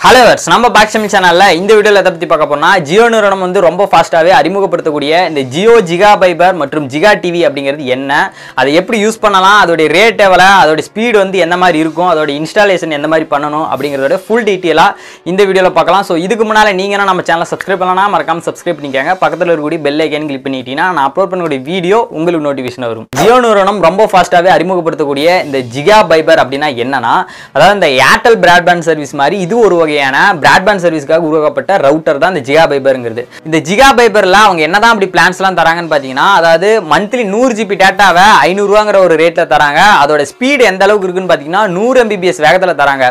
Hello viewers, நம்ம பாக்ஷமி சேனல்ல இந்த வீடியோல எதை பத்தி பார்க்க போறோம்னா ஜியோ நிறுவனம் வந்து ரொம்ப ஃபாஸ்டாவே அறிமுகப்படுத்தக்கூடிய இந்த ஜியோ ஜிகா ஃபைபர் மற்றும் ஜிகா டிவி அப்படிங்கிறது என்ன, அதை எப்படி யூஸ் பண்ணலாம், அதோட ரேட் எவ்வளவு, அதோட ஸ்பீட் வந்து என்ன மாதிரி இருக்கும், அதோட இன்ஸ்டாலேஷன் எந்த மாதிரி பண்ணணும் அப்படிங்கறதோட ஃபுல் டீடைலா இந்த வீடியோல பார்க்கலாம். சோ இதுக்கு முன்னால நீங்க நம்ம சேனலை சப்ஸ்கிரைப் பண்ணலனா மறக்காம சப்ஸ்கிரைப் பண்ணிக்கங்க. பக்கத்துல இருக்கக்கூடிய பெல் ஐகான் கிளிக் பண்ணிட்டீங்கன்னா நான் அப்லோட் பண்ணக்கூடிய வீடியோ உங்களுக்கு நோட்டிஃபிகேஷன் வரும். ஜியோ நிறுவனம் ரொம்ப ஃபாஸ்டாவே அறிமுகப்படுத்தக்கூடிய இந்த ஜிகா ஃபைபர் அப்படினா என்னன்னா, அதாவது இந்த ஏர்டெல் பிராட்பேண்ட் சர்வீஸ் மாதிரி இது ஒரு பிராட்பேண்ட் சர்வீஸ்க்காக உருவாக்கப்பட்ட ரவுட்டர் தான் இந்த ஜிகா ஃபைபர்ங்கிறது. இந்த ஜிகா ஃபைபர்ல அவங்க என்னதான் அப்படி பிளான்ஸ்லாம் தராங்கன்னு பாத்தீங்கன்னா, அதாவது மந்த்லி 100 GB டேட்டாவை 500 ரூபாங்கிற ஒரு ரேட்ல தராங்க. அதோட ஸ்பீட் எந்த அளவுக்கு இருக்குன்னு பாத்தீங்கன்னா 100 Mbps வேகத்துல தராங்க.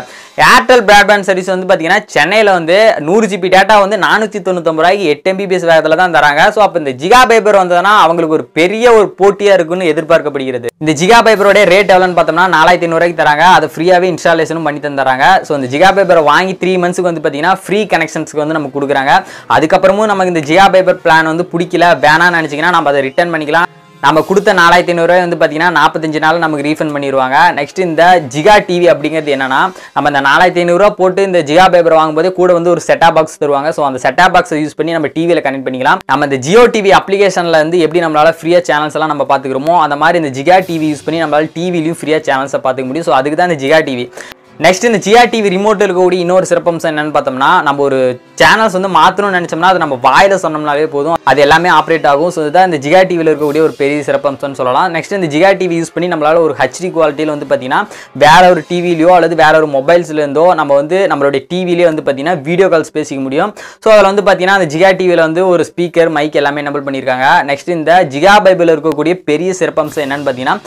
ஏர்டெல் பிராட்பேண்ட் சர்வீஸ் வந்து பாத்தீங்கன்னா சென்னையில வந்து 100 GB டேட்டா வந்து 499 ரூபாய்க்கு 8 Mbps வேகத்துல தான் தராங்க. சோ அப்ப இந்த ஜிகா ஃபைபர் வந்ததுன்னா அவங்களுக்கு ஒரு பெரிய ஒரு போட்டியா இருக்குன்னு எதிர்பார்க்கப்படுகிறது. இந்த ஜிகா ஃபைபரோட ரேட் எவ்வளவுன்னு பார்த்தோம்னா 4500 ரூபாய்க்கு தராங்க. அதை ஃப்ரீயாவே இன்ஸ்டாலேஷனும் பண்ணி தந்துறாங்க. சோ இந்த ஜிகா ஃபைபரை வாங்கி 3 மந்த்ஸ்க்கு வந்து பாத்தீங்கன்னா ஃப்ரீ கனெக்ஷன்ஸ்க்கு வந்து நமக்கு கொடுக்குறாங்க. அதுக்கப்புறமும் நமக்கு இந்த ஜிகா ஃபைபர் பிளான் வந்து பிடிக்கல வேணாம்னு நினைச்சீங்கன்னா நம்ம அதை ரிட்டர்ன் பண்ணிக்கலாம். நம்ம கொடுத்த 4500 ரூபாய் வந்து பாத்தீங்கன்னா 45 நாள் நமக்கு ரீஃபண்ட் பண்ணிடுவாங்க. நெக்ஸ்ட் இந்த ஜிகா டிவி அப்படிங்கிறது என்னன்னா, நம்ம இந்த 4500 ரூபாய் போட்டு இந்த ஜிகா ஃபைபர் வாங்கும்போது கூட வந்து ஒரு செட்டாப் பாக்ஸ் தருவாங்க. ஸோ அந்த செட்டாப் பாக்ஸை யூஸ் பண்ணி நம்ம டிவியில் கனெக்ட் பண்ணிக்கலாம். நம்ம இந்த ஜியோ டிவி அப்ளிகேஷன்ல இருந்து எப்படி நம்மளால ஃப்ரீயா சேனல்ஸ் எல்லாம் நம்ம பாத்துக்கிறோமோ அந்த மாதிரி இந்த ஜிகா டிவி யூஸ் பண்ணி நம்மளால டிவிலையும் ஃப்ரீயா சேனல்ஸை பார்த்துக்க முடியும். ஸோ அதுக்கு தான் இந்த ஜிகா டிவி. நெக்ஸ்ட் இந்த ஜியா டிவி ரிமோட் இருக்கக்கூடிய இன்னொரு சிறப்பம்சம் என்னன்னு பார்த்தோம்னா, நம்ம ஒரு சேனல்ஸ் வந்து மாற்றணும்னு நினைச்சோம்னா அது நம்ம வாயில சொன்னோம்னாலே போதும், அது எல்லாமே ஆப்ரேட் ஆகும். ஸோ இதுதான் இந்த ஜிகா டிவியில் இருக்கக்கூடிய ஒரு பெரிய சிறப்பம்சம்னு சொல்லலாம். நெக்ஸ்ட் இந்த ஜிகா டிவி யூஸ் பண்ணி நம்மளால ஒரு ஹெச்டி குவாலிட்டியில் வந்து பார்த்தீங்கன்னா வேற ஒரு டிவிலையோ அல்லது வேற ஒரு மொபைல்ஸ்லேருந்தோ நம்ம வந்து நம்மளுடைய டிவிலேயே வந்து பார்த்தீங்கன்னா வீடியோ கால்ஸ் பேசிக்க முடியும். ஸோ அதில் வந்து பார்த்தீங்கன்னா அந்த ஜிகா டிவியில் வந்து ஒரு ஸ்பீக்கர் மைக் எல்லாமே எனபிள் பண்ணியிருக்காங்க. நெக்ஸ்ட் இந்த ஜிகா ஃபைபரில் இருக்கக்கூடிய பெரிய சிறப்பம்சம் என்னன்னு பார்த்தீங்கன்னா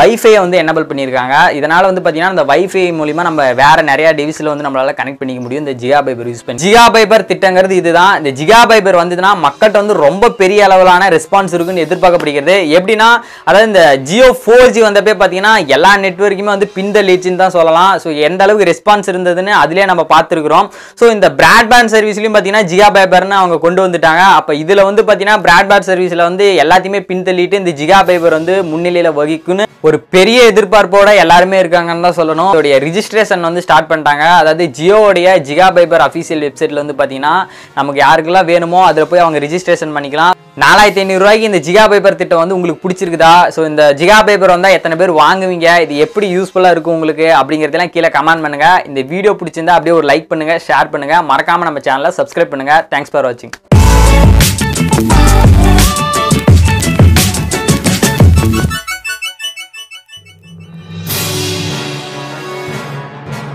வைஃபை வந்து எனபிள் பண்ணியிருக்காங்க. இதனால வந்து பார்த்தீங்கன்னா அந்த வைஃபை மூலியமா நம்ம வேற நிறைய டிவைஸ்ல வந்து நம்மளால கனெக்ட் பண்ணிக்க முடியும் இந்த ஜிகா ஃபைபர் யூஸ் பண்ணி. ஜிகா ஃபைபர் திட்டங்கிறது இதுதான். இந்த ஜிகா ஃபைபர் வந்ததுன்னா மக்கள்கிட்ட வந்து ரொம்ப பெரிய அளவிலான ரெஸ்பான்ஸ் இருக்குன்னு எதிர்பார்க்கப்படுகிறது. எப்படின்னா, அதாவது இந்த ஜியோ 4G வந்தப்பே பார்த்தீங்கன்னா எல்லா நெட்வொர்க்குமே வந்து பின்தள்ளிச்சுன்னு தான் சொல்லலாம். ஸோ எந்த அளவுக்கு ரெஸ்பான்ஸ் இருந்ததுன்னு அதுலேயே நம்ம பார்த்துருக்கிறோம். ஸோ இந்த பிராட்பேண்ட் சர்வீஸ்லையும் பார்த்தீங்கன்னா ஜிகா ஃபைபர்னு அவங்க கொண்டு வந்துட்டாங்க. அப்போ இதில் வந்து பார்த்தீங்கன்னா பிராட்பேண்ட் சர்வீஸில் வந்து எல்லாத்தையுமே பின்தள்ளிட்டு இந்த ஜிகா ஃபைபர் வந்து முன்னிலையில் வகிக்குன்னு ஒரு பெரிய எதிர்பார்ப்போட எல்லாருமே இருக்காங்கன்னு தான் சொல்லணும். இதோடைய ரிஜிஸ்ட்ரேஷன் வந்து ஸ்டார்ட் பண்ணிட்டாங்க. அதாவது ஜியோடைய ஜிகா ஃபைபர் அஃபீஷியல் வெப்சைட்ல வந்து பார்த்தீங்கன்னா நமக்கு யாருக்கெல்லாம் வேணுமோ அதில் போய் அவங்க ரிஜிஸ்ட்ரேஷன் பண்ணிக்கலாம். 4500 ரூபாய்க்கு இந்த ஜிகா ஃபைபர் திட்டம் வந்து உங்களுக்கு பிடிச்சிருக்குதா? ஸோ இந்த ஜிகா ஃபைபர் வந்தால் எத்தனை பேர் வாங்குவீங்க, இது எப்படி யூஸ்ஃபுல்லாக இருக்கும் உங்களுக்கு அப்படிங்கிறதெல்லாம் கீழே கமெண்ட் பண்ணுங்க. இந்த வீடியோ பிடிச்சிருந்தா அப்படியே ஒரு லைக் பண்ணுங்க, ஷேர் பண்ணுங்க, மறக்காம நம்ம சேனலை சப்ஸ்கிரைப் பண்ணுங்க. தேங்க்ஸ் ஃபார் வாட்சிங்.